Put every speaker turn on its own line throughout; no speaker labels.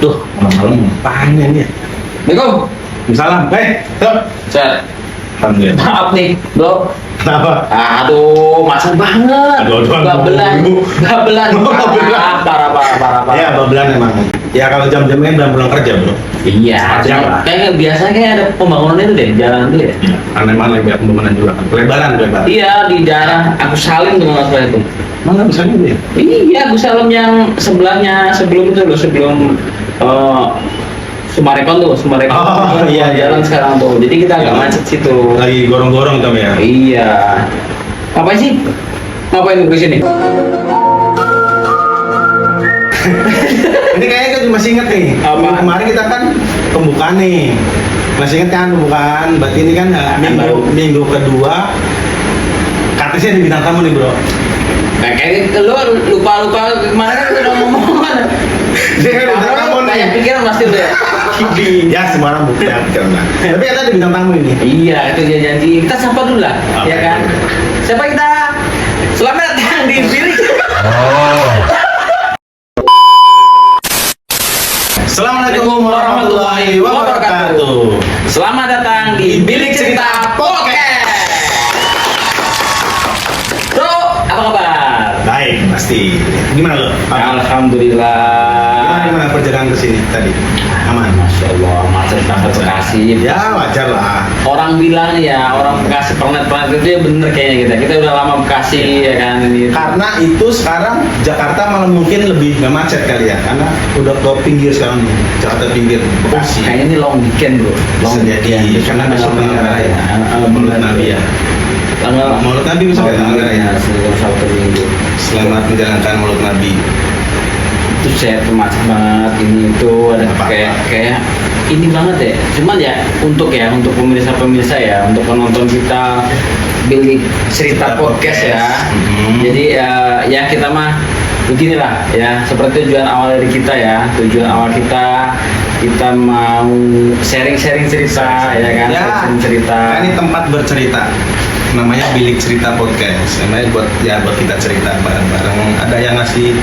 Duh, malam-malam apaan ini?
Assalamualaikum.
Salam. Tuh.
Set.
Alhamdulillah.
Maaf nih, bro.
Kenapa?
Aduh, macet banget.
Aduh,
Babelan. Parah.
Ya, babelan emang. Ya kalau jam-jamnya belum pulang kerja, bro.
Iya,
Jam lah.
kayak biasanya kayak ada pembangunan itu deh, jalan itu ya.
Karena emang lagi ada pembangunan juga kan. Lebaran.
Iya, di daerah Agus Salim tuh masalah itu.
Mana bisa gitu ya?
Iya, Agus Salim yang sebelahnya sebelum itu loh, sebelum Sumarekon tuh,
Oh, iya.
Jalan sekarang tuh. Jadi kita agak macet situ.
Lagi gorong-gorong kamu ya?
Iya. Ngapain sih? Ngapain ke sini?
Ini kayaknya gue masih inget nih.
Apa?
Kemarin kita kan pembukaan nih. Masih inget kan pembukaan? Berarti ini kan minggu kedua. Katanya ada bintang tamu nih, bro.
Nah, kayak lu lupa kemarin kan udah ngomong.
Dia kan ada bintang tamu nih.
Kayak pikiran pasti lu ya.
Ya, semua orang bukti pikiran lah. Tapi katanya ada bintang tamu ini.
Iya, itu dia janji. Kita sapa dulu lah,
Oke.
ya kan? Siapa kita? Selamat datang di Bilik.
Assalamualaikum warahmatullahi wabarakatuh.
Selamat datang di Bilik Cerita Podcast. Bro, apa kabar?
Baik, pasti. Gimana lo?
Alhamdulillah.
Gimana perjalanan ke sini tadi? Aman.
Masya Allah, macet banget Bekasi.
Ya wajar lah.
Orang bilang nih ya, orang Bekasi planet itu ya bener kayaknya kita udah lama Bekasi ya kan ini.
Karena itu sekarang Jakarta malah mungkin lebih nggak macet kali ya, karena udah ke pinggir sekarang nih. Jakarta pinggir Bekasi.
Kayaknya ini long weekend bro.
Bisa jadi karena besok tanggal raya. Mulut Nabi ya. Mulut Nabi besok ya tanggal raya.
Sabtu Minggu.
Selamat menjalankan Mulut Nabi.
Itu saya macet banget ini itu ada
Apa?
kayak ini banget ya. Cuman ya untuk pemirsa ya, untuk penonton kita Bilik Cerita Podcast ya. Jadi ya kita mah beginilah ya, seperti tujuan awal dari kita ya. Tujuan awal kita mau sharing cerita ya kan, sharing cerita.
Ini tempat bercerita. Namanya Bilik Cerita Podcast. Namanya buat kita cerita bareng-bareng. Ada yang ngasih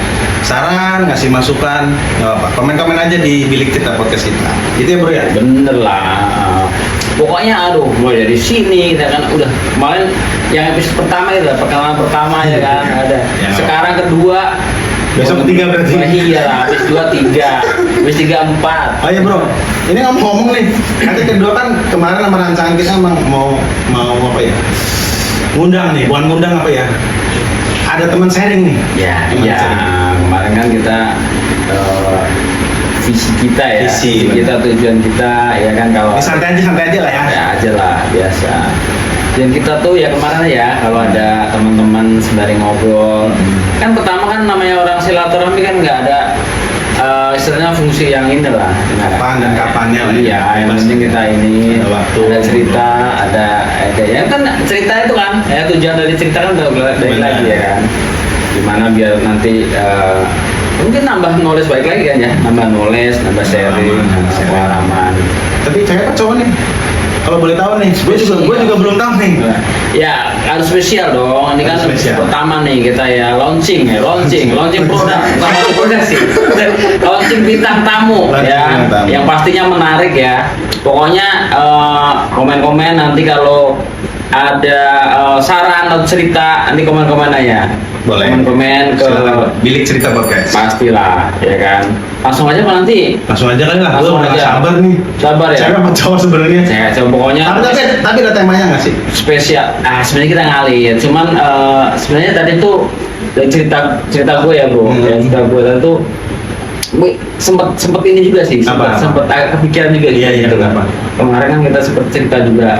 saran, ngasih masukan, nggak apa. Komen-komen aja di Bilik Cerita Podcast kita. Itu ya bro ya.
Bener lah. Pokoknya aduh, mulai dari sini kita kan udah kemarin yang episode pertama itu perkenalan pertama ya kan ada.
Ya,
Sekarang kedua.
Besok ketiga berarti.
Iya lah, habis 2 3, habis 3 4.
Oh iya bro, ini ngomong-ngomong nih. Nanti kedua kan kemarin sama rancangan kita emang mau apa ya? Ngundang nih, bukan ngundang apa ya? Ada teman sharing nih.
Ya,
Teman
iya.
sharing.
Kemarin kan kita visi kita ya.
Visi,
Kita tujuan kita ya kan kalau
Ini santai aja lah ya.
ya aja lah biasa. Dan kita tuh ya kemarin ya kalau ada teman-teman sembari ngobrol kan pertama kan namanya orang silaturahmi kan nggak ada istilahnya fungsi yang ini lah
Kapan dan kapannya lah.
iya yang penting kita ini
Ada waktu.
ada cerita ada ya kan cerita itu kan ya tujuan dari cerita kan udah baik
Benar.
lagi ya kan gimana biar nanti mungkin nambah knowledge baik lagi kan ya nambah knowledge nambah sharing nambah pengalaman.
Tapi cewek apa cowok nih? Kalau boleh tahu nih, gue juga belum tahu nih.
Ya harus spesial dong. Ini kan
Harus spesial.
pertama nih kita ya launching produk, bukan produk sih. Launching bintang tamu
Launching
ya,
bintang tamu.
yang pastinya menarik ya. Pokoknya komen-komen nanti kalau ada saran atau cerita nanti komen-komen aja.
Boleh.
Komen-komen ke
Silakan, Bilik Cerita Podcast.
pastilah ya kan. Langsung aja Pak nanti.
Langsung aja kali lah. Gue
Langsung
udah nggak
aja.
sabar nih.
Sabar ya.
Cewek apa cowok sebenarnya?
Saya coba pokoknya.
Tapi ada temanya nggak sih?
Spesial. Sebenarnya kita ngalir. Cuman sebenarnya tadi tuh dari cerita gue ya bro. Ya, cerita gue tadi tuh sempet ini juga sih.
Apa?
Sempet agak kepikiran juga
Iya,
gitu kan.
apa?
Kemarin kan kita sempet cerita juga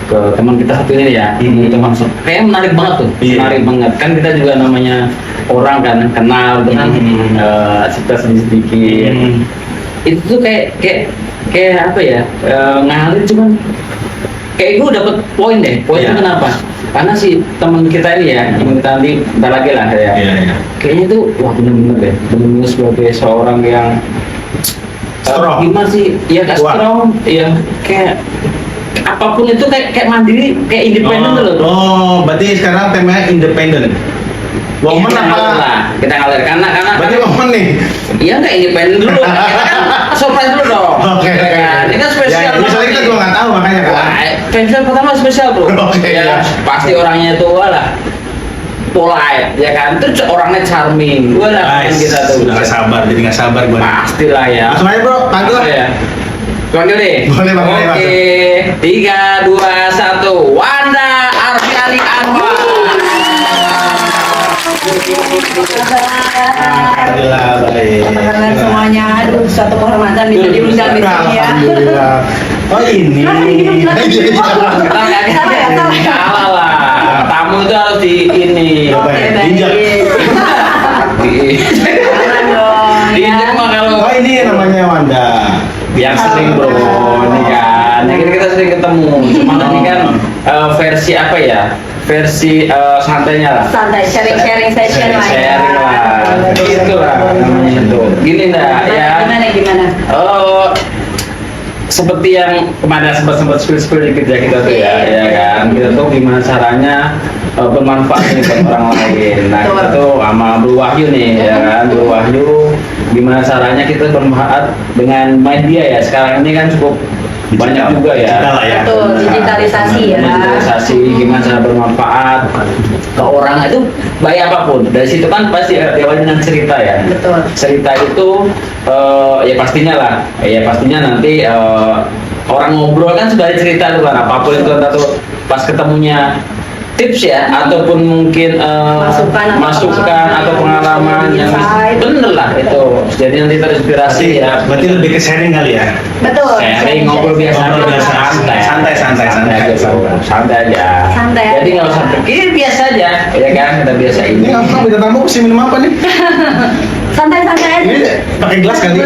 ke teman kita satu ini ya. Itu langsung kayak menarik banget tuh.
Iya.
Menarik banget kan kita juga namanya orang kan kenal dengan cerita sedikit. Itu tuh kayak apa ya ngalir cuman kayak gue dapet poin deh. Poinnya
Iya.
kenapa? Karena si teman kita ini ya, yang kita nanti bentar lagi lah ya.
Iya.
Kayaknya tuh wah bener-bener deh, bener-bener sebagai seorang yang
Strong.
gimana sih? Ya
Kuat.
strong, ya kayak apapun itu kayak mandiri, kayak independen tuh loh.
Oh, berarti sekarang temanya independen. Woman
kita ngalir
apa?
lah, kita ngalir karena
Berarti woman nih.
iya nggak independen dulu, kita kan surprise dulu dong.
Oke.
Ya, ini kan spesial.
Ya, misalnya kita juga nggak tahu makanya kan.
Wah, pensiun pertama spesial bro.
Oke,
ya,
ya.
pasti orangnya itu lah polite, ya kan? Terus orangnya charming. Gua lah
Guys,
kita tuh.
udah nggak sabar, jadi nggak sabar gue.
Pastilah ya.
Langsung aja bro, panggil lah.
Apa ya? Panggil deh.
Boleh, Bang, boleh,
Oke, 3, 2, 1. Wanda Arfiani Anwar.
Alhamdulillah baik.
Apa kabar semuanya? Aduh, suatu kehormatan bisa diundang di sini ya.
Alhamdulillah. Oh ini.
Kenapa dibilang bilang
Iya, iya.
Kita nggak
Salah ya, salah ya.
kalah lah. Tamu itu harus di ini.
Oke,
Oke,
injak.
baik. Jangan dong.
Diinjak mah kalau
Oh ini namanya Wanda.
biar sering bro, ini kan. Nah, kita sering ketemu. Cuma ini kan versi apa ya? Versi santainya lah.
Santai, sharing session lah ya.
Sharing lah. Gitu lah namanya itu. Gini dah ya.
Gimana?
Seperti yang kemarin sempat spill dikit ya kita tuh ya, ya kan. Kita tuh gimana caranya bermanfaat nih buat orang lain. Nah kita tuh sama Bro Wahyu nih, ya kan. Bro Wahyu, gimana caranya kita bermanfaat dengan media ya. Sekarang ini kan cukup banyak juga ya.
Digital lah ya.
Betul, digitalisasi ya.
Digitalisasi, gimana cara bermanfaat ke orang itu baik apapun. Dari situ kan pasti diawali dengan cerita ya.
Betul.
Cerita itu ya pastinya nanti orang ngobrol kan sebagai cerita tuh kan, apapun itu entah tuh pas ketemunya tips ya ataupun mungkin masukan atau pengalaman yang
insight.
bener lah itu, jadi nanti terinspirasi ya.
Berarti lebih ke sharing kali ya.
Betul.
Sharing ngobrol biasa,
Ngobrol biasa. Santai
aja, santai aja.
Santai
Jadi
aja.
nggak usah pikir, biasa aja, ya kan kita biasa
Ini
ini.
apa beda tamu sih minum apa nih?
Santai-santai aja.
Ini pakai gelas kali.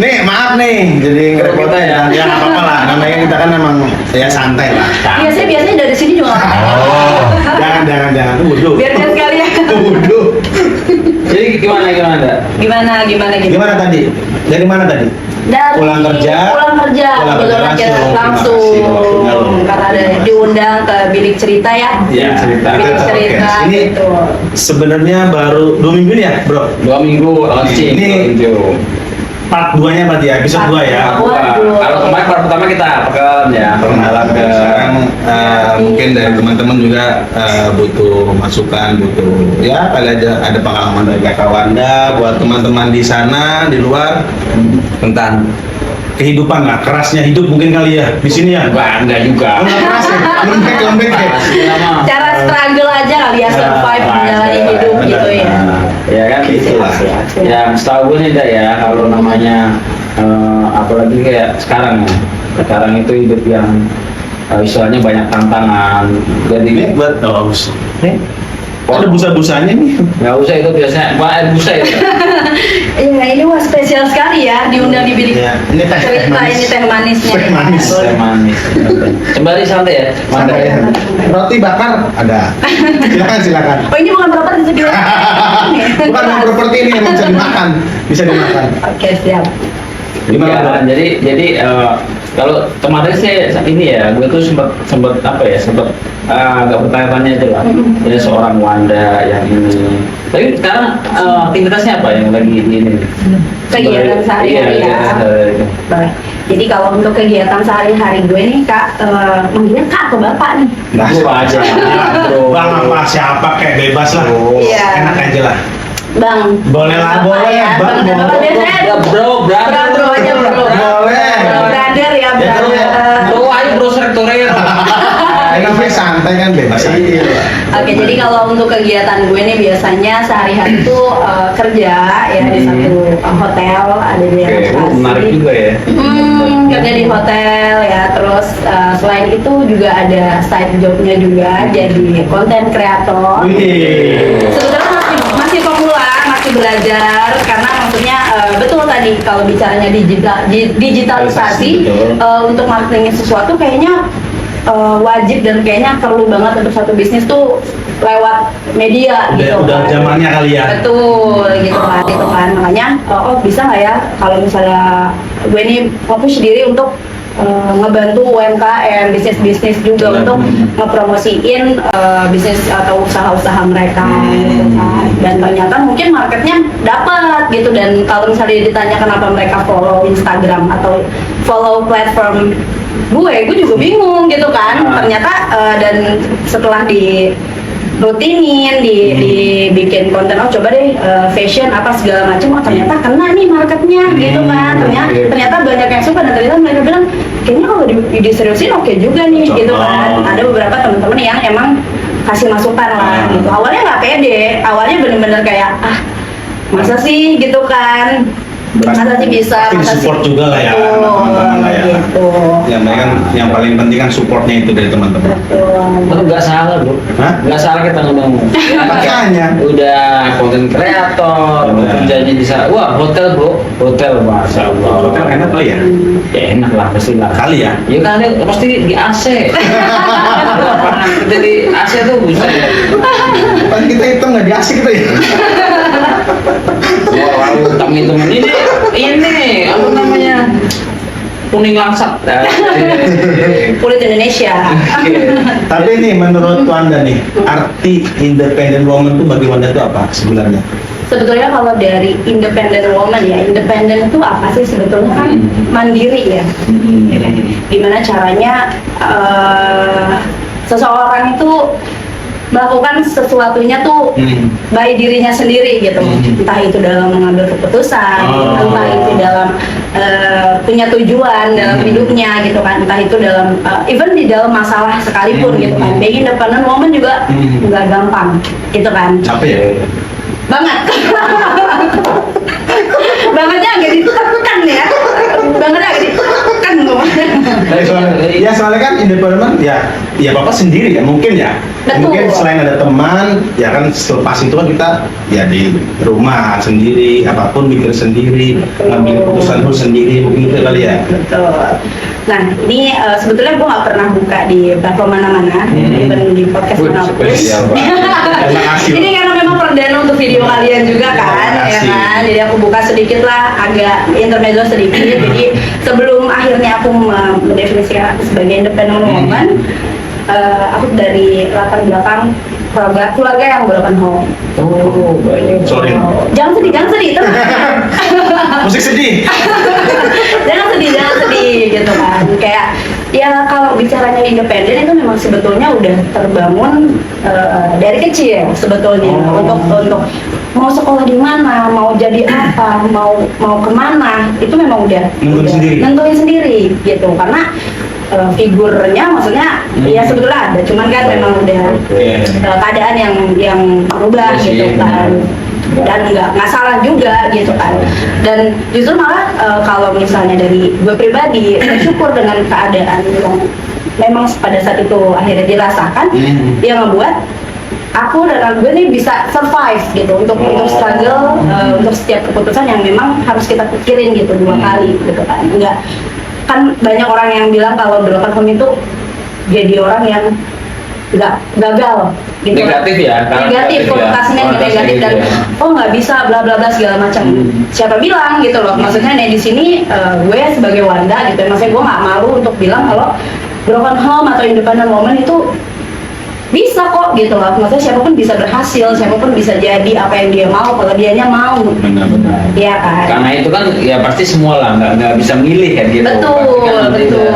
Nih maaf nih, jadi ngerepotin ya. Ya nggak apa-apa lah. Namanya kita kan emang ya santai lah.
Biasanya dari sini juga nggak apa-apa.
Oh, jangan. Waduh.
Biar dia sekalian.
Waduh.
Jadi gimana
Gimana?
Tadi? Dari mana tadi?
Dari
Pulang kerja
kebetulan kita langsung karena ada diundang ke bilik cerita ya.
Ya, cerita.
Bilik cerita
Oke. Ini
gitu.
sebenarnya baru 2 minggu nih ya, bro.
2 minggu launching.
Ini part 2-nya berarti ya, episode 2 ya.
Waduh.
Kalau kemarin part pertama kita perkenalan ya, perkenalan ke
Sekarang mungkin dari teman-teman juga butuh masukan, butuh ya kali aja ada pengalaman dari Kakak Wanda buat teman-teman di sana di luar tentang kehidupan lah, kerasnya hidup mungkin kali ya di sini ya.
Enggak juga.
Enggak keras ya, lembek ya.
Cara struggle aja kali ya, survive menjalani hidup gitu ya.
Ya kan
Itulah.
Ya setahu gue nih Dah, ya kalau namanya apalagi kayak sekarang ya. Sekarang itu hidup yang istilahnya banyak tantangan.
Ini
Jadi
buat ada busa-busanya nih.
nggak usah itu biasanya buat air busa itu.
Iya, ini wah spesial sekali ya diundang di bilik
Iya, ini teh
cerita,
manis.
ini teh manisnya.
Teh manis.
Teh manis. Kembali santai ya.
Santai ya. Roti bakar ada. Silakan.
Oh ini bukan properti sekitar.
Bukan yang properti ini emang bisa dimakan, bisa dimakan.
Oke, siap.
Gimana, Bang?
Jadi kalau kemarin sih ini ya, gue tuh sempat apa ya, agak bertanya-tanya aja lah. Ini seorang Wanda yang ini. Tapi sekarang aktivitasnya apa yang lagi ini?
Kegiatan sehari-hari
Iya,
ya.
kegiatan sehari-hari.
Baik. Jadi kalau untuk kegiatan sehari-hari gue nih Kak, manggilnya Kak atau Bapak nih?
Nah,
Gua aja, bro.
Bang apa siapa kayak bebas lah.
Iya.
Enak aja lah.
Bang.
Boleh lah,
Bapak
boleh,
ya.
Bang,
Bang dan Bapak
boleh.
biasanya
Bro,
bro aja bro.
Boleh.
Brother ya,
Ya, terus ya.
brother.
Bro, ayo bro sektoril.
Ini namanya santai kan bebas aja.
Oke, jadi kalau untuk kegiatan gue nih biasanya sehari-hari itu kerja ya di satu hotel, ada di
Oke,
lokasi.
menarik juga ya.
Kerja di hotel ya, terus selain itu juga ada side jobnya juga jadi konten kreator.
Wih.
Sebetulnya masih pemula, masih belajar karena maksudnya betul tadi kalau bicaranya digitalisasi untuk marketing sesuatu kayaknya wajib dan kayaknya perlu banget untuk satu bisnis tuh lewat media gitu.
Udah zamannya kali ya.
Betul gitu kan makanya oh bisa nggak ya kalau misalnya gue ini fokus diri untuk ngebantu UMKM, bisnis juga untuk ngepromosiin bisnis atau usaha-usaha mereka gitu kan. Dan ternyata mungkin marketnya dapat gitu, dan kalau misalnya ditanya kenapa mereka follow Instagram atau follow platform gue juga bingung gitu kan. Ternyata dan setelah rutinin dibikin konten, coba deh fashion apa segala macam, ternyata kena nih marketnya gitu kan. Ternyata banyak yang suka, dan ternyata mereka bilang kayaknya kalau diseriusin oke juga nih gitu kan. Ada beberapa teman-teman yang emang kasih masukan lah gitu. Awalnya nggak pede, awalnya bener-bener kayak masa sih gitu kan, masa sih bisa,
pasti
masa sih
support juga lah ya teman-teman lah ya.
gitu.
Ya mereka kan yang paling penting kan supportnya itu dari teman-teman.
Itu nggak salah bro,
Hah?
nggak salah kita ngomong.
Makanya.
Udah konten kreator, kerjanya di sana. Wah hotel bro, hotel masya Allah.
Hotel enak lah ya.
Ya enak lah pasti lah.
Kali ya.
Ya kan dia pasti di AC. Pernah kerja di AC tuh bisa.
Pas kita hitung nggak di AC kita ya.
Wah teman-teman ini apa namanya? Kuning langsat.
Kulit Indonesia.
Tapi nih menurut Wanda nih, arti independent woman itu bagi Wanda itu apa sebenarnya?
Sebetulnya kalau dari independent woman ya, independent itu apa sih sebetulnya kan mandiri ya. Gimana caranya seseorang itu melakukan sesuatunya tuh by dirinya sendiri gitu. Entah itu dalam mengambil keputusan, entah itu dalam punya tujuan dalam hidupnya gitu kan, entah itu dalam even di dalam masalah sekalipun gitu kan. Being independent woman juga nggak gampang gitu kan.
Capek ya?
Banget. Bangetnya agak ditekan ya. Bangetnya agak ditekan loh.
Soalnya kan independent ya bapak sendiri ya mungkin ya.
Betul.
Mungkin selain ada teman, ya kan selepas itu kan kita ya di rumah sendiri, apapun mikir sendiri, ngambil keputusan pun sendiri, mungkin itu kali ya.
Betul. Nah, ini sebetulnya gue nggak pernah buka di platform mana-mana, even di podcast manapun.
Terima kasih.
Ini karena memang perdana untuk video kalian juga kan, ya kan. Jadi aku buka sedikit lah, agak intermezzo sedikit. Jadi sebelum akhirnya aku mendefinisikan aku sebagai independent woman, aku dari latar belakang keluarga yang broken home.
Oh, baik.
Sorry.
Jangan sedih, tenang.
Musik sedih.
jangan sedih gitu kan. Kayak ya kalau bicaranya independen itu memang sebetulnya udah terbangun dari kecil sebetulnya. Untuk mau sekolah di mana, mau jadi apa, mau kemana, itu memang udah nentuin sendiri gitu. Karena figurnya maksudnya ya sebetulnya ada, cuman kan memang udah keadaan yang berubah gitu kan, dan nggak salah juga gitu kan. Dan justru malah kalau misalnya dari gue pribadi bersyukur dengan keadaan yang memang pada saat itu akhirnya dirasakan, dia ngebuat aku dan gue nih bisa survive gitu untuk struggle untuk setiap keputusan yang memang harus kita pikirin gitu 2 kali gitu kan. Enggak kan banyak orang yang bilang kalau broken home itu jadi orang yang nggak gagal gitu.
Negatif ya,
negatif konotasinya negatif dan nggak bisa bla bla bla segala macam. Siapa bilang gitu loh, maksudnya nih di sini gue sebagai Wanda gitu, maksudnya gue nggak malu untuk bilang kalau broken home atau independent woman itu bisa kok gitu loh. Maksudnya siapapun bisa berhasil, siapapun bisa jadi apa yang dia mau kalau dianya mau.
Benar-benar.
Iya kan.
Karena itu kan ya pasti semua lah, nggak bisa milih kan gitu.
Betul,
Pasti kan
betul.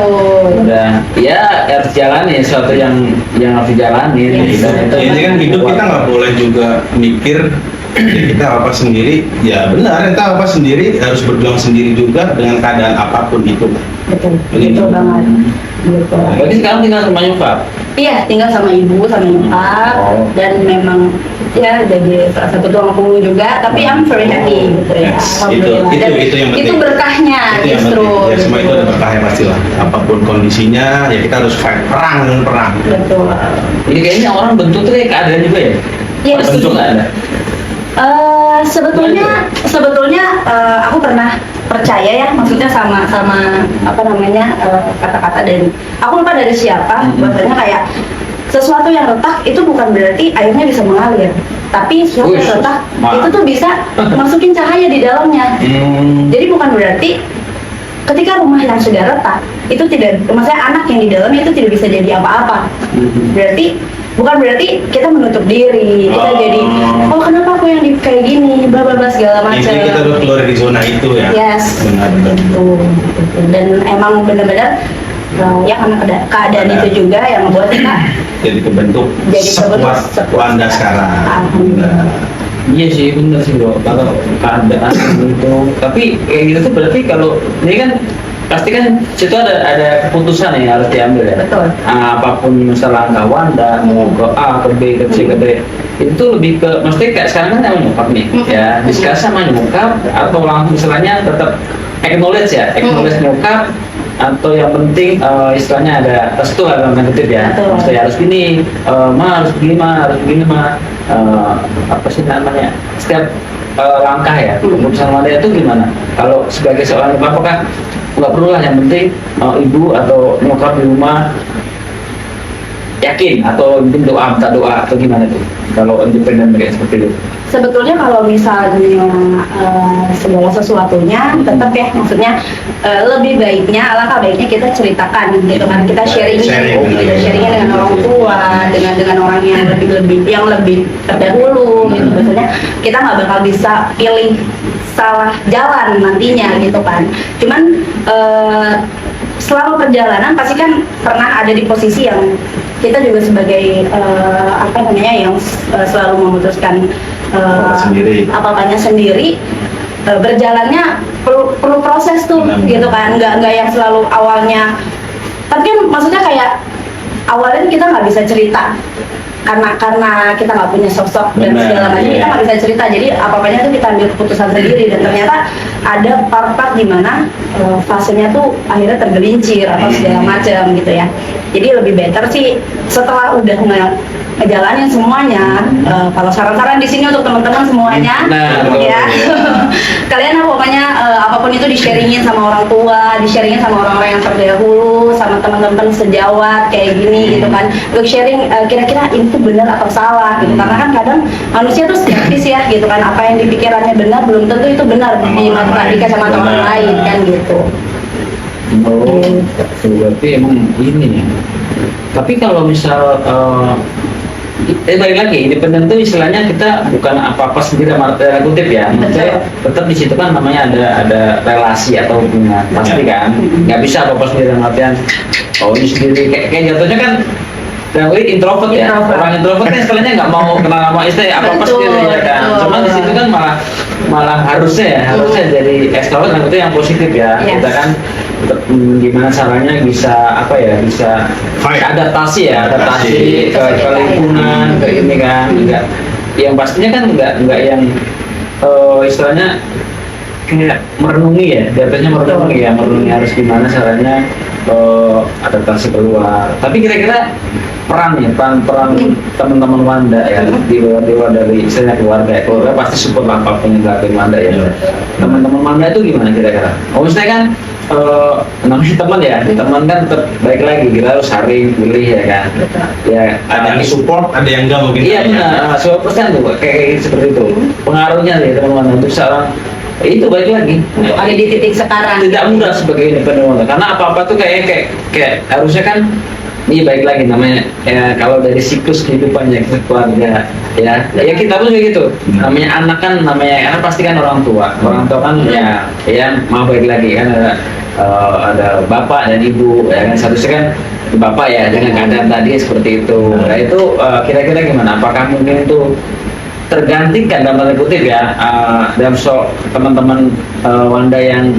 Udah ya harus jalani sesuatu yang harus dijalanin.
Yes.
Gitu.
Ini kan hidup kita nggak boleh juga mikir ya kita apa sendiri. Ya benar, kita apa sendiri harus berjuang sendiri juga dengan keadaan apapun itu.
Betul,
Begitu.
betul banget. Gitu.
Berarti sekarang tinggal rumah nyokap.
Iya, tinggal sama ibu, sama nyokap, dan memang ya jadi salah satu tulang punggung juga. Tapi I'm very happy gitu ya.
Yes,
Alhamdulillah. Dan
itu yang penting.
itu berkahnya
Itu yang
justru.
penting. Ya semua itu ada berkahnya pastilah. Apapun kondisinya, ya kita harus fight perang dengan perang.
Betul.
Jadi kayaknya orang bentuk tuh kayak keadaan juga ya.
Iya,
Bentuk
betul.
nggak ada.
Sebetulnya aku pernah percaya ya, maksudnya sama apa namanya kata-kata dari aku lupa dari siapa, bahwasanya kayak sesuatu yang retak itu bukan berarti airnya bisa mengalir, tapi sesuatu yang retak itu tuh bisa masukin cahaya di dalamnya. Jadi bukan berarti ketika rumah yang sudah retak itu tidak, maksudnya anak yang di dalamnya itu tidak bisa jadi apa-apa. Berarti bukan berarti kita menutup diri, kita jadi oh kenapa aku yang kayak gini, bla bla bla segala macam.
Intinya kita udah keluar dari zona itu ya.
Yes,
Benar-benar.
gitu. Dan emang benar-benar ya karena keadaan itu juga yang membuat kita
Jadi kebentuk
Jadi kebentuk
sekuat
sekuat
Wanda sekarang.
Alhamdulillah.
Iya sih bener sih bro, kalau keadaan itu. Tapi kayak gitu tuh berarti kalau ini kan pasti kan situ ada keputusan yang harus diambil ya.
Betul.
Apapun misalnya langkah Wanda mau ke A ke B ke C ke D itu lebih ke mesti kayak sekarang kan sama nyokap nih ya diskus sama nyokap atau langsung misalnya tetap acknowledge ya nyokap atau yang penting istilahnya ada restu lah dalam tanda kutip ya.
Betul.
Mesti harus gini, harus begini ma, apa sih namanya setiap langkah ya keputusan Wanda itu gimana? Kalau sebagai seorang ibu apakah nggak perlu lah, yang penting ibu atau nyokap di rumah yakin atau mungkin doa minta doa atau gimana tuh kalau independen kayak seperti itu?
Sebetulnya kalau misalnya segala sesuatunya tetap ya, maksudnya lebih baiknya, alangkah baiknya kita ceritakan gitu kan, kita sharingin dengan orang tua, dengan orang yang lebih terdahulu gitu. Maksudnya kita nggak bakal bisa pilih salah jalan nantinya gitu kan. Cuman selama perjalanan pasti kan pernah ada di posisi yang kita juga sebagai yang selalu memutuskan apa-apanya sendiri, berjalannya perlu proses tuh gitu kan, nggak yang selalu awalnya. Tapi kan maksudnya kayak awalnya kita nggak bisa cerita karena kita nggak punya sosok dan segala macam, kita nggak bisa cerita, jadi apa-apanya tuh kita ambil keputusan sendiri, dan ternyata ada part-part di mana fasenya tuh akhirnya tergelincir atau segala macam gitu ya. Jadi lebih better sih setelah udah ngejalanin semuanya. Kalau saran-saran di sini untuk teman-teman semuanya, ya kalian pokoknya apapun itu di-sharingin sama orang tua, di-sharingin sama orang-orang yang terdahulu, sama teman-teman sejawat kayak gini gitu kan, untuk sharing kira-kira ini tuh benar atau salah gitu. Karena kan kadang manusia tuh skeptis ya gitu kan, apa yang di pikirannya benar belum tentu itu benar di kacamata orang lain kan gitu.
Oh, berarti emang ini ya. Tapi kalau misal balik lagi, independen itu istilahnya kita bukan apa-apa sendiri sama tanda kutip ya. Maksudnya tetap di situ kan namanya ada relasi atau hubungan pasti kan. Nggak bisa apa-apa sendiri dalam artian oh ini sendiri kayak jatuhnya kan. Dan introvert ya, orang introvert kan istilahnya nggak mau kenal sama istri apa-apa sendiri ya kan. Cuman di situ kan malah harusnya jadi extrovert, itu yang positif ya. Kita kan gimana caranya bisa bisa adaptasi ke lingkungan, ke ini kan. Enggak, yang pastinya kan enggak yang istilahnya kayak merenungi ya, jatuhnya merenungi harus gimana caranya adaptasi keluar. Tapi kira-kira peran teman-teman Wanda ya di luar dari misalnya keluarga pasti support apapun yang dilakukan Wanda ya. Teman-teman Wanda itu gimana kira-kira? Maksudnya kan namanya teman ya, teman kan baik lagi kita harus saling pilih ya kan. Ya
Ada yang support, ada yang enggak mungkin.
Iya benar, 100% tuh kayak seperti itu. Pengaruhnya nih teman-teman untuk seorang itu baik lagi
ada di titik sekarang
tidak mudah sebagai independen karena apa-apa tuh kayak harusnya kan ini baik lagi namanya ya, kalau dari siklus kehidupannya keluarga ya kita pun kayak gitu. Namanya anak kan anak pasti kan orang tua kan ya mau baik lagi kan ada bapak dan ibu ya kan, seharusnya kan bapak ya dengan keadaan tadi seperti itu. Nah itu kira-kira gimana, apakah mungkin itu tergantikan dalam tanda kutip ya dalam teman-teman Wanda yang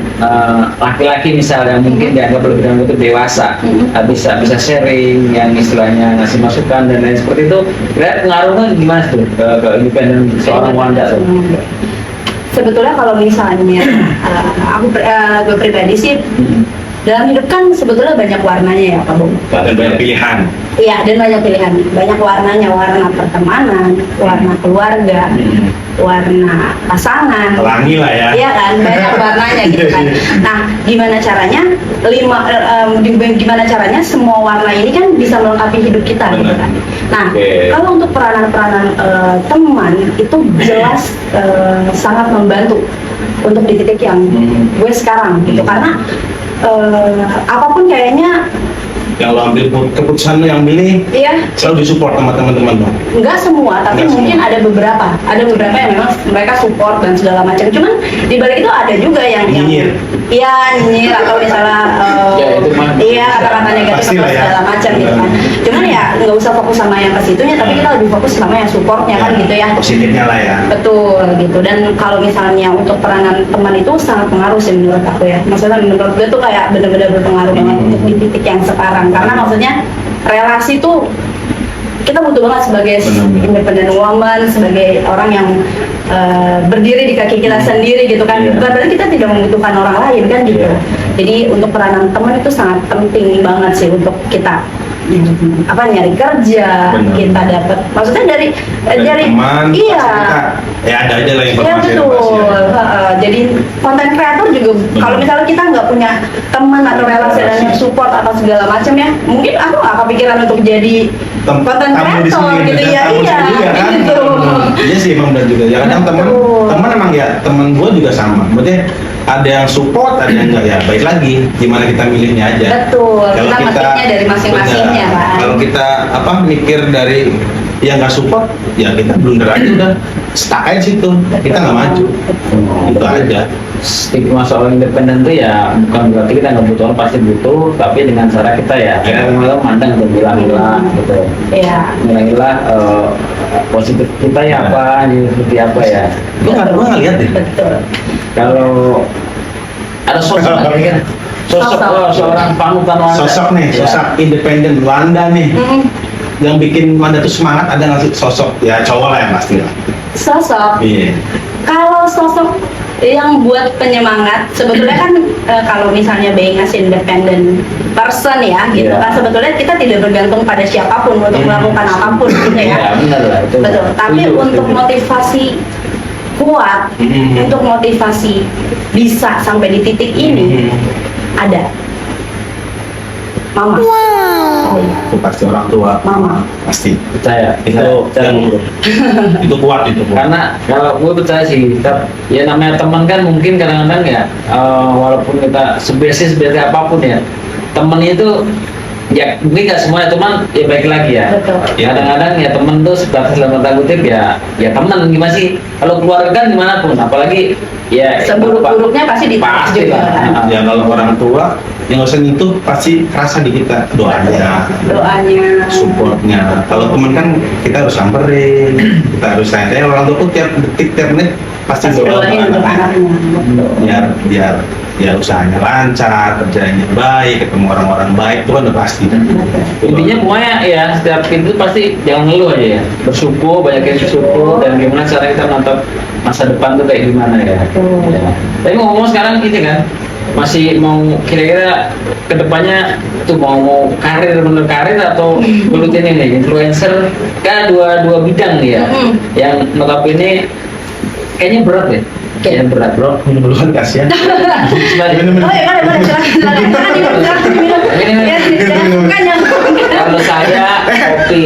laki-laki misalnya mungkin dianggap lebih dalam kutip dewasa, bisa sharing yang istilahnya ngasih masukan dan lain seperti itu. Kira pengaruhnya gimana tuh ke independen seorang Wanda tuh?
Sebetulnya kalau misalnya gue pribadi sih dalam hidup kan sebetulnya banyak warnanya ya Pak Bung.
Banyak pilihan.
Iya, dan banyak pilihan. Banyak warnanya, warna pertemanan, warna keluarga, warna pasangan.
Pelangi lah ya.
Iya kan, banyak warnanya gitu kan. Nah, gimana caranya semua warna ini kan bisa melengkapi hidup kita gitu kan. Nah, kalau untuk peranan teman itu jelas sangat membantu untuk di titik yang gue sekarang gitu. Karena apapun kayaknya
yang lo ambil keputusan lo yang milih
iya,
selalu disupport sama teman-teman lo.
nggak semua, tapi
Nggak
mungkin
semua.
ada beberapa yang memang mereka support dan segala macam. Cuman di balik itu ada juga yang
Nyinyir.
iya nyinyir atau misalnya
Ya, itu mah
iya kata-kata negatif
Pastilah
atau
ya.
segala macam gitu kan. Cuman ya nggak usah fokus sama yang ke situnya, tapi kita lebih fokus sama yang supportnya kan gitu ya.
Positifnya lah ya.
Betul gitu. Dan kalau misalnya untuk peranan teman itu sangat pengaruh sih menurut aku ya. Maksudnya menurut gue tuh kayak benar-benar berpengaruh banget untuk di titik yang sekarang. Karena maksudnya relasi tuh kita butuh banget sebagai
Benar.
independent woman, sebagai orang yang berdiri di kaki kita sendiri gitu kan.
Iya.
Bukan berarti kita tidak membutuhkan orang lain kan gitu.
Iya.
Jadi untuk peranan teman itu sangat penting banget sih untuk kita nyari kerja,
Benar.
kita dapat maksudnya dari
teman,
iya.
pasti kita, ya ada aja lah
Ya
informasi.
betul. Jadi konten kreator juga kalau misalnya kita nggak punya teman atau relasi dan yang support atau segala macam ya, mungkin aku nggak kepikiran untuk jadi konten kreator gitu ya. Iya, gitu.
Iya sih emang benar juga. Ya kadang teman
Betul.
emang ya teman gue juga sama. Maksudnya ada yang support, ada yang enggak ya. Baik lagi gimana kita milihnya aja.
Betul. Kita metiknya dari masing-masingnya
benar.
kan.
Kalau kita mikir dari yang nggak support, ya kita blunder aja udah stuck aja situ. Kita nggak maju. Itu aja.
Stigma soal independen tuh ya bukan berarti kita nggak butuh, pasti butuh, tapi dengan cara kita ya kita memandang untuk milah-milah gitu,
Iya.
milah-milah positif kita ya apa, ini seperti apa ya.
Gue nggak lihat deh.
Betul.
Kalau ada sosok nggak kan? Sosok seorang panutan wanita.
Sosok nih,
Ya.
sosok independen Wanda nih.
Mm-mm.
Yang bikin Wanda tuh semangat ada nggak sih sosok? Ya cowok lah yang pasti lah.
Sosok.
Iya.
Kalau sosok yang buat penyemangat, sebetulnya kan kalau misalnya being as independent person ya, gitu
Iya.
kan sebetulnya kita tidak bergantung pada siapapun untuk melakukan apapun gitu
Ya
ya.
benar lah itu.
Betul. Tapi
Setuju,
untuk
setuju.
motivasi kuat, untuk motivasi bisa sampai di titik ini ada. Mama. Oh,
Itu pasti orang tua.
Mama.
Pasti.
Percaya
Itu
percaya.
yang itu kuat itu kuat.
Karena kalau gue percaya sih, ya namanya teman kan mungkin kadang-kadang ya walaupun kita sebesi apapun ya, temen itu ya mungkin nggak semuanya, cuman ya baik lagi ya.
Betul.
Ya kadang-kadang ya temen tuh sebatas dalam tanda kutip ya teman gimana sih, kalau keluarga kan gimana pun, apalagi ya
Seburuk-buruknya pasti ditolak
pasti
juga
lah.
kan.
Ya kalau orang tua yang nggak usah nyentuh pasti kerasa di kita doanya,
Doanya.
supportnya. Kalau teman kan kita harus samperin, kita harus tanya. Orang tua tuh tiap detik tiap menit pasti
Pasti
doa
doain untuk anaknya.
biar usahanya lancar, kerjanya baik, ketemu orang-orang baik itu kan udah pasti.
Intinya pokoknya ya setiap pintu pasti jangan ngeluh aja ya, bersyukur, banyakin bersyukur, dan gimana cara kita menatap masa depan tuh kayak gimana ya.
Betul.
Ya. Tapi ngomong sekarang gini kan, masih mau kira-kira kedepannya tuh mau karir, bener karir atau gelutin ini influencer, kan dua bidang nih ya, yang notabene kayaknya berat ya. Kayaknya berat bro.
Minum dulu kan kasihan.
Oh ya, boleh, silakan diminum.
Ini.
Ya, kan yang
Kalau saya kopi,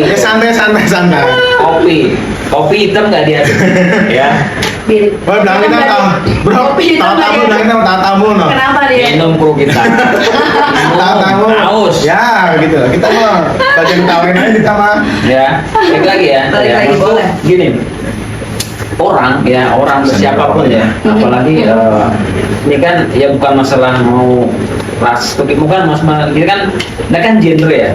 santai.
kopi hitam nggak dia, ya.
Birit.
Wah, bilangin dong, tamu. Bro,
Kopi hitam
tamu,
lagi.
bilangin dong, tamu no.
Kenapa dia?
Minum kok kita.
Tamu.
Haus.
Ya, gitu. Kita mah bagian tawarin aja kita mah.
Ya, balik lagi ya.
Balik
Ya,
lagi,
maksudku
boleh.
Gini, orang siapapun ya, apalagi ini kan ya bukan masalah mau ras, bukan mas, ini kan genre ya,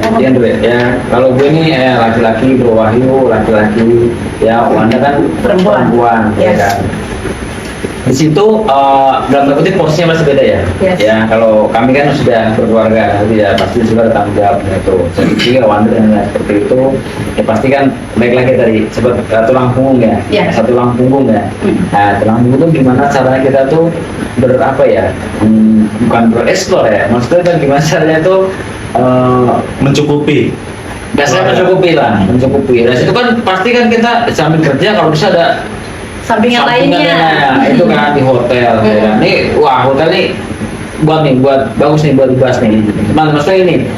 ya. Kalau gue ini laki-laki berwahyu, laki-laki ya, Wanda kan perempuan, ya
Yes.
kan. Di situ dalam tanda kutip posisinya masih beda ya.
Yes.
Ya kalau kami kan sudah berkeluarga, ya pasti sudah ada tanggung jawabnya itu. Jadi Wanda dengan seperti itu, ya pasti kan baik lagi tadi seperti tulang punggung ya,
Yes.
satu tulang punggung ya. Nah tulang punggung itu gimana caranya kita tuh berapa ya? Bukan bereksplor ya, maksudnya kan gimana caranya tuh
Mencukupi.
biasanya mencukupi lah, mencukupi. Dan situ kan pasti kan kita sambil kerja kalau bisa ada
Sampingan lainnya.
Nah, itu kan di hotel. Ya kan. Nih, wah hotel nih buat bagus nih buat dibahas nih. Teman-teman saya ini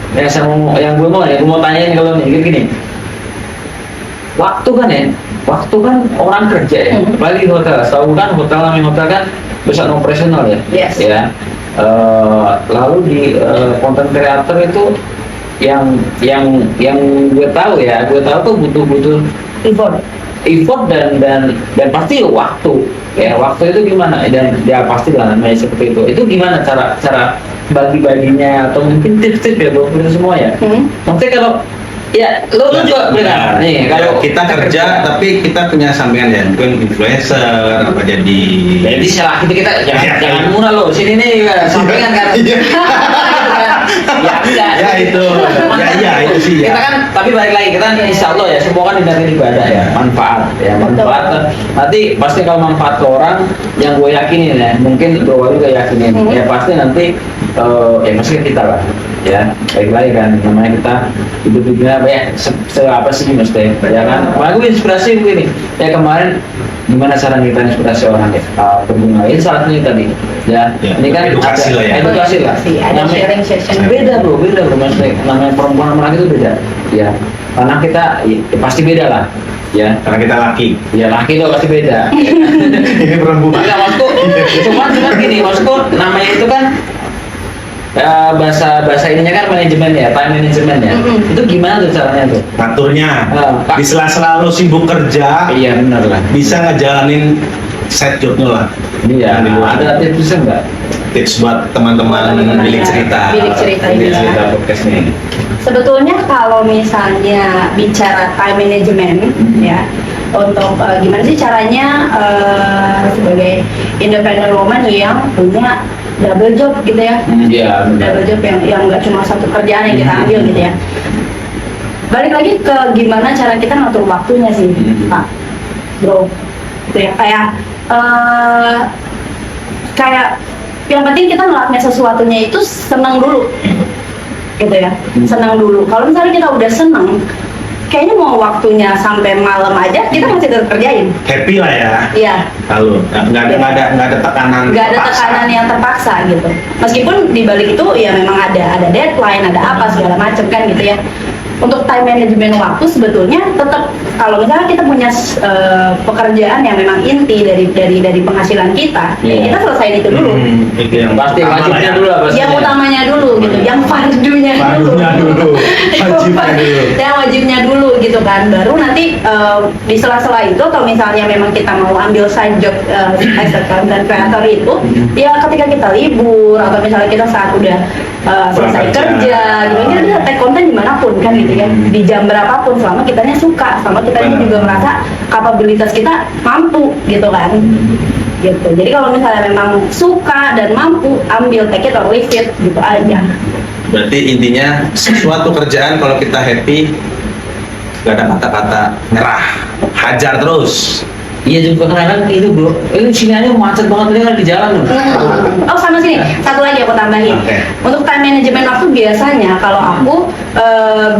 yang gue mau tanyain kalau nih gini. Waktu kan orang kerja ya, apalagi di hotel. Tahu kan hotel namanya hotel kan perusahaan operasional ya.
Yes.
Ya. Lalu di content creator itu yang gue tahu tuh butuh effort dan pasti waktu. Ya, waktu itu gimana? Dan ya pasti lah namanya seperti itu. Itu gimana cara bagi-baginya atau mungkin tips-tips ya buat kita semua ya. Maksudnya kalau ya lo juga benar nih kalau
kita kerja tapi kita punya sampingan ya, mungkin influencer apa jadi
salah kita jangan murah lo sini nih sampingan kan. Ya itu sih ya. Kita kan tapi balik lagi kita insya Allah ya semua kan dinamakan ibadah ya, manfaat nanti pasti kalau manfaat ke orang yang gue yakinin ya, mungkin gue juga yakinin ya pasti nanti ya pasti kita lah ya, balik lagi kan namanya kita hidup-hidupnya apa ya apa sih mesti ya kan. Malah gue inspirasi begini ya kemarin gimana cara kita inspirasi orang ya, terbungain saat ini tadi ya, ini kan
edukasi lah ya,
ada
namanya
sharing session.
beda bro maksudnya namanya perempuan sama laki itu beda ya, karena kita ya, pasti beda lah ya,
karena kita laki
itu pasti beda.
ini perempuan
Enggak, maksudku cuman gini, maksudku namanya itu kan bahasa ininya kan manajemen ya, time management ya. Itu gimana tuh caranya tuh?
ngaturnya
Pak.
di sela-sela lo sibuk kerja
Iya benar lah.
bisa ngejalanin side jobnya lah.
Iya,
Di luar.
ada tipsnya enggak?
Tips buat teman-teman bilik cerita
Bilik cerita ini ya.
Cerita podcast nih.
Sebetulnya kalau misalnya bicara time management ya, untuk gimana sih caranya sebagai independent woman yang punya double job gitu ya,
Iya, benar.
double job yang nggak cuma satu kerjaan yang kita ambil gitu ya. Balik lagi ke gimana cara kita ngatur waktunya sih, Pak, Bro. Gitu ya, kayak yang penting kita ngelakuin sesuatunya itu senang dulu gitu ya, senang dulu. Kalau misalnya kita udah senang, kayaknya mau waktunya sampai malam aja kita masih tetap kerjain.
Happy lah ya.
Iya.
Lalu nggak ada tekanan.
Nggak ada
terpaksa.
tekanan yang terpaksa gitu. Meskipun di balik itu ya memang ada deadline, ada apa segala macam kan gitu ya. Untuk time management waktu sebetulnya tetap kalau misalnya kita punya pekerjaan yang memang inti dari penghasilan kita, ya kita selesaiin itu dulu.
Itu yang
Pasti
utama
wajibnya
lah ya.
dulu apa sih?
Yang utamanya dulu gitu, yang fardunya dulu.
Fardunya dulu. Wajibnya dulu.
Yang wajibnya dulu gitu kan. Baru nanti di sela-sela itu kalau misalnya memang kita mau ambil side job as a content creator itu, ya ketika kita libur atau misalnya kita saat udah selesai kerja gitu, kita bisa take konten dimanapun kan gitu ya, di jam berapapun selama kitanya suka, selama kitanya juga merasa kapabilitas kita mampu gitu kan. Gitu. Jadi kalau misalnya memang suka dan mampu, ambil, take it or leave it gitu aja.
Berarti intinya suatu kerjaan kalau kita happy gak ada kata-kata nyerah, hajar terus.
Iya juga kadang itu bro, ini sini aja macet banget ini kan di jalan loh.
Oh sama sini, satu lagi aku tambahin.
Oke.
Untuk time management waktu biasanya kalau aku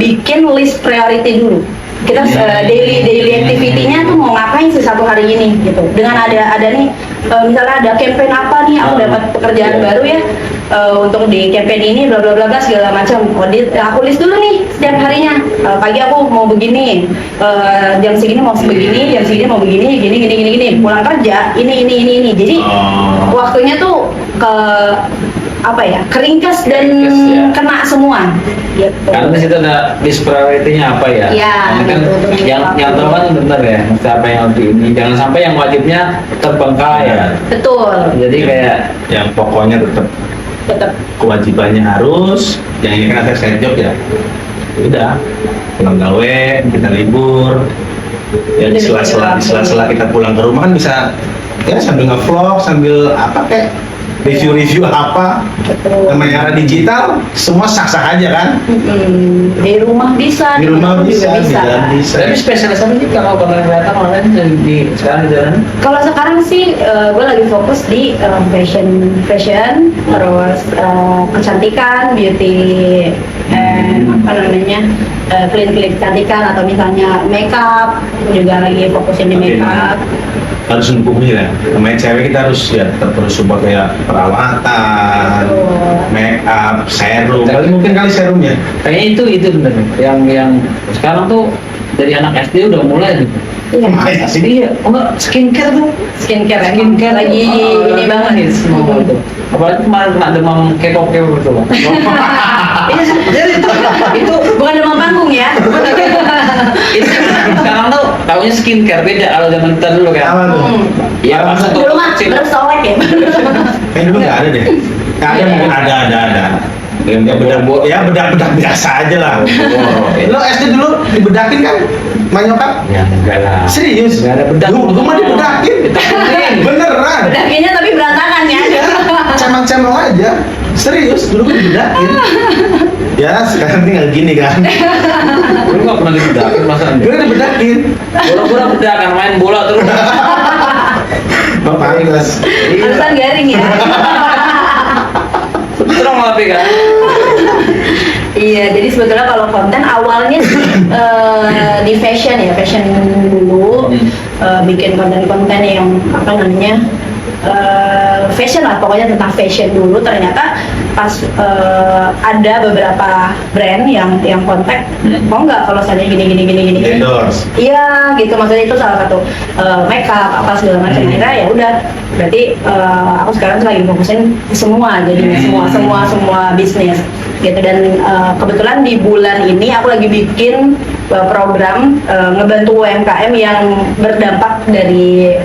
bikin list priority dulu. Kita daily activity-nya tuh mau ngapain sih satu hari ini gitu. Dengan ada nih misalnya ada campaign apa nih, aku dapat pekerjaan baru ya untuk di campaign ini bla bla bla bla segala macam. Aku list dulu nih setiap harinya. Pagi aku mau begini, jam segini mau begini, jam segini mau begini, gini. Pulang kerja ini. Jadi waktunya tuh ke apa ya, keringkas dan
ya.
kena semua gitu.
Karena di situ ada list priority-nya apa ya?
Iya,
Ini kan
betul.
yang tahu kan benar ya, mesti apa yang harus ini. Jangan sampai yang wajibnya terbengkalai ya.
Betul.
Jadi kayak
Yang pokoknya
Tetap
kewajibannya harus, yang ini kan ada side job ya. Udah, pulang gawe, kita libur. Ya di sela-sela kita pulang ke rumah kan bisa ya sambil nge-vlog, sambil apa kayak review apa.
betul.
Namanya era digital, semua sah-sah aja kan.
Di rumah bisa,
Di rumah
mana pun
bisa,
juga
di jalan bisa.
tapi spesialis apa sih kalau konten kreator online di sekarang di jalan?
Kalau sekarang sih gue lagi fokus di fashion, terus kecantikan, beauty, apa namanya, clean kecantikan atau misalnya makeup, juga lagi fokusin di makeup.
Harus mendukungnya ya. Namanya cewek kita harus ya tetap terus support kayak perawatan, make up, serum. Kali mungkin kali serumnya.
Kayaknya itu bener. Yang sekarang tuh dari anak SD udah mulai nih.
Iya.
Iya, enggak skincare tuh.
Skincare ya.
Skincare
lagi ini banget.
hits semua tuh. Apalagi kemarin kena demam kekop-kekop itu. Iya, jadi itu
Bukan demam panggung ya.
itu sekarang tuh taunya skincare beda kalau zaman kita dulu kan.
Apa tuh?
Iya, masa tuh
Dulu mah
kecil.
bersolek ya.
Kayaknya dulu nggak ada deh. Nggak ada,
Iya.
mungkin ada. Ya bedak biasa aja lah. Lo SD dulu dibedakin kan? Manyokap?
Ya enggak lah.
Serius?
Enggak ada bedak.
Gue mah dibedakin. Beneran.
Bedakinnya tapi berantakan ya.
Iya, cemang-cemang aja. Serius, dulu gue dibedakin. Ya, sekarang tinggal gini kan.
Lu nggak pernah dibedakin masa anda?
Gue dibedakin.
Bola-bola bedakan main bola terus.
Bapak Anggas.
Alasan garing ya.
Terus tapi kan.
Iya, jadi sebetulnya kalau konten awalnya di fashion ya, fashion dulu bikin konten-konten yang apa namanya fashion lah, pokoknya tentang fashion dulu. Ternyata pas ada beberapa brand yang kontak, mau nggak kalau saya gini.
Endorse.
Iya, gitu, maksudnya itu salah satu makeup apa segala macam. Akhirnya ya udah, berarti aku sekarang tuh lagi fokusin semua, jadinya semua bisnis gitu. Dan kebetulan di bulan ini aku lagi bikin program ngebantu UMKM yang berdampak dari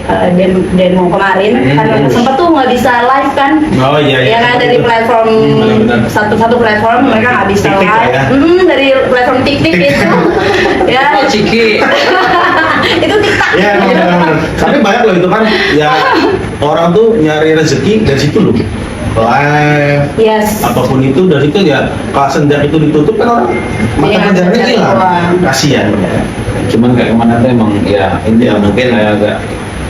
demo kemarin. Kan sempat tuh nggak bisa live kan.
Oh iya.
Ya kan, dari platform
benar-benar.
satu platform mereka nggak bisa
Tik-tik
live.
ya.
Dari platform tik-tik itu. Ya.
Oh, Ciki.
Itu TikTok.
Iya, benar. Tapi banyak loh itu kan. Ya orang tuh nyari rezeki dari situ loh. Live.
Yes.
Apapun itu dari itu ya. Kalau senjak itu ditutup kan orang mata
Iya,
pencariannya
cari
hilang.
uang.
Kasihan.
Cuman kayak kemana tuh emang ya ini
Ya,
mungkin kayak agak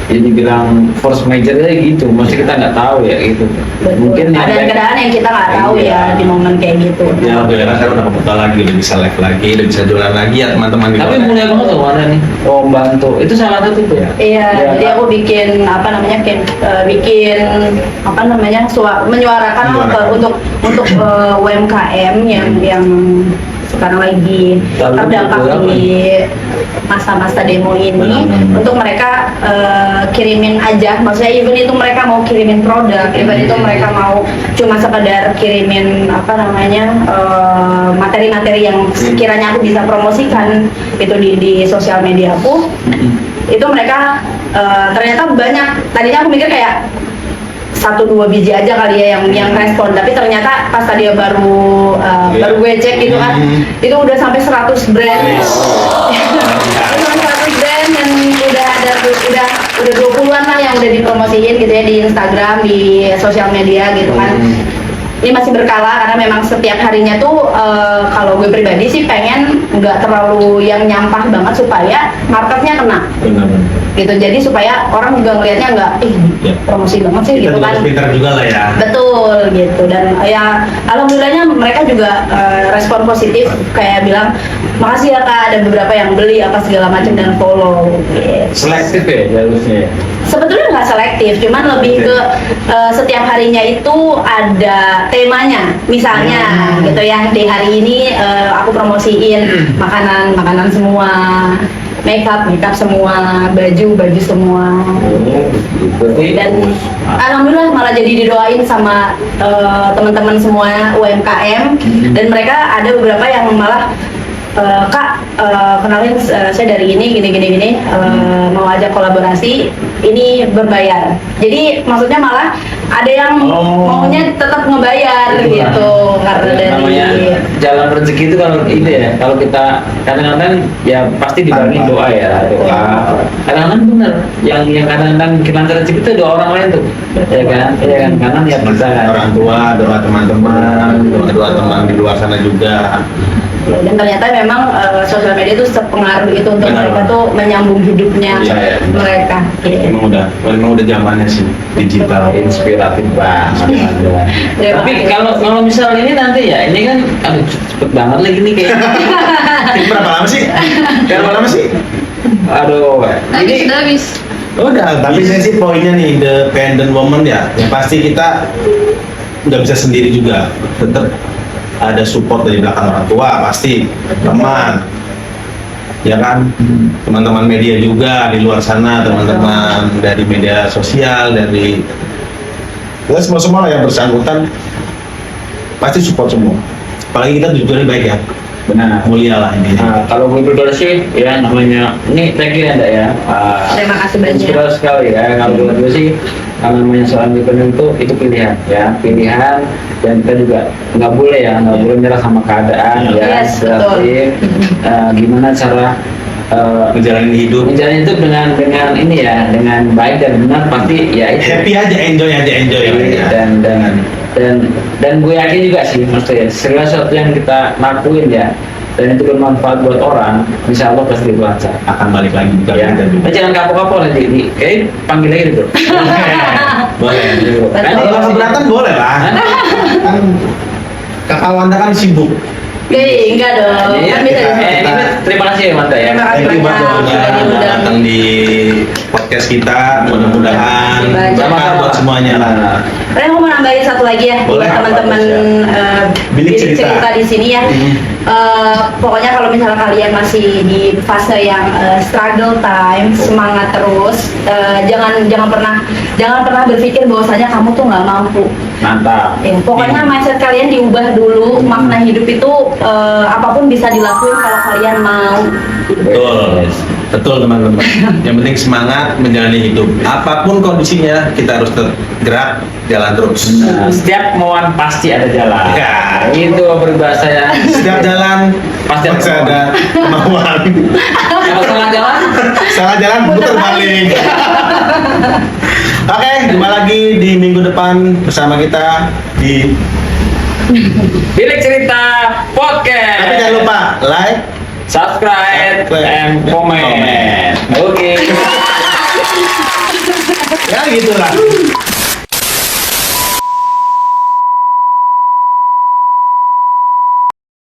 jadi bilang force majornya gitu, masih kita nggak tahu ya gitu. Mungkin yang
keadaan yang kita nggak tahu ya di momen kayak gitu.
Ya, alhamdulillah sekarang udah kebuka lagi, udah bisa live lagi, udah bisa jualan lagi ya teman-teman di
tapi
luar.
mulai banget loh mana nih, oh bantu itu salah satu tuh ya.
Iya, jadi aku bikin apa namanya, bikin apa namanya, menyuarakan untuk UMKM yang sekarang lagi terdampak di masa-masa demo ini.
Benar.
Untuk mereka kirimin aja, maksudnya even itu mereka mau kirimin produk, even itu mereka mau cuma sekedar kirimin apa namanya materi-materi yang sekiranya aku bisa promosikan itu di sosial media aku, itu mereka ternyata banyak. Tadinya aku mikir kayak 1-2 biji aja kali ya yang respon, tapi ternyata pas tadi baru gue cek gitu kan, itu udah sampai 100 brand. Itu 100 brand dan udah 20-an lah yang udah dipromosiin gitu ya di Instagram, di sosial media gitu kan. Ini masih berkala karena memang setiap harinya tuh kalau gue pribadi sih pengen nggak terlalu yang nyampah banget supaya marketnya kena gitu. Jadi supaya orang juga ngelihatnya nggak promosi banget sih
Kita
gitu
juga
kan.
harus pintar juga lah ya.
Betul gitu. Dan ya alhamdulillahnya mereka juga respon positif, kayak bilang makasih ya Kak, ada beberapa yang beli apa segala macam dan follow gitu.
Selektif ya jalurnya.
Sebetulnya nggak selektif, cuman lebih ke setiap harinya itu ada temanya. Misalnya gitu ya, di hari ini aku promosiin makanan semua, makeup semua, baju semua. Dan alhamdulillah malah jadi didoain sama teman-teman semua UMKM, dan mereka ada beberapa yang malah Kak, kenalin saya dari ini gini, mau ajak kolaborasi, ini berbayar. Jadi maksudnya malah ada yang maunya tetap ngebayar gitu, karena dari
Namanya jalan rezeki itu kalau itu ya, kalau kita kadang-kadang ya pasti dibarengin doa ya, doa. Kadang-kadang bener, yang kadang-kadang kita rezeki itu doa orang lain tuh, ya kan, karena niat kita kan.
Orang tua, doa teman-teman, doa teman di luar sana juga.
dan ternyata memang sosial media itu sepengaruh itu untuk
Benar.
mereka tuh menyambung hidupnya
Iya.
mereka. Gitu.
Memang udah zamannya sih digital.
Inspiratif banget.
Terima
Tapi
kasih.
kalau misal ini nanti ya, ini kan aduh cepet banget lagi nih kayaknya.
Berapa lama sih? Berapa lama sih?
Aduh, ini
Sudah habis.
Udah, tapi saya sih poinnya nih, independent woman ya, yang pasti kita nggak bisa sendiri juga, tetap ada support dari belakang orang tua, pasti teman, ya kan? Teman-teman media juga di luar sana, teman-teman dari media sosial, dari ya semua yang bersangkutan pasti support semua. Apalagi kita tujuannya baik ya,
Benar.
mulia lah ini.
Nah, kalau gue pribadi sih, ya namanya, ini thank you ya, Ndak ya.
Terima kasih banyak.
Inspirasi sekali ya. Kalau buat gue sih, kalau namanya soal independen itu pilihan ya, pilihan, dan kita juga nggak boleh nyerah sama keadaan ya.
Yes, betul.
Berarti, gimana cara
Menjalani hidup
menjalani hidup dengan ini ya, dengan baik dan benar, pasti ya itu.
happy aja, enjoy aja.
Dan gue yakin juga sih, maksudnya segala sesuatu yang kita lakuin ya, dan itu bermanfaat buat orang, insya Allah pasti lancar.
Akan balik lagi juga
Ya,
kita juga.
jangan kapok-kapok nanti, kayak panggil lagi dulu.
Boleh.
Betul.
Kalau keberatan boleh lah. Kan kakak Wanda kan sibuk.
Enggak dong.
Iya,
Kan bisa
kita-
di-
ini terima kasih ya Manta ya.
Terima kasih
Thank you
banyak
buat
sudah
yang
diundang.
datang di podcast kita. Mudah-mudahan
Banyak.
berkah buat semuanya lah.
Tapi aku mau nambahin satu lagi ya
Boleh,
buat
apa
teman-teman
tuh, Bilik
bilik
cerita.
cerita di sini ya. Pokoknya kalau misalnya kalian masih di fase yang struggle time, semangat terus, jangan pernah berpikir bahwasanya kamu tuh nggak mampu.
Mantap.
Ya, pokoknya mindset kalian diubah dulu. Makna hidup itu apapun bisa dilakuin kalau kalian mau.
Betul. Betul teman-teman. Yang penting semangat menjalani hidup. Apapun kondisinya kita harus tetap gerak, jalan terus.
Nah, setiap mauan pasti ada jalan.
Ya.
Itu peribahasa ya.
Setiap jalan
Pasti
pasti ada kemauan.
Kalau salah jalan,
Salah jalan putar balik. Oke, jumpa lagi di minggu depan bersama kita di.
Bilik Cerita Podcast.
Tapi jangan lupa like.
Subscribe and comment.
Comment.
Oke.
Ya gitulah.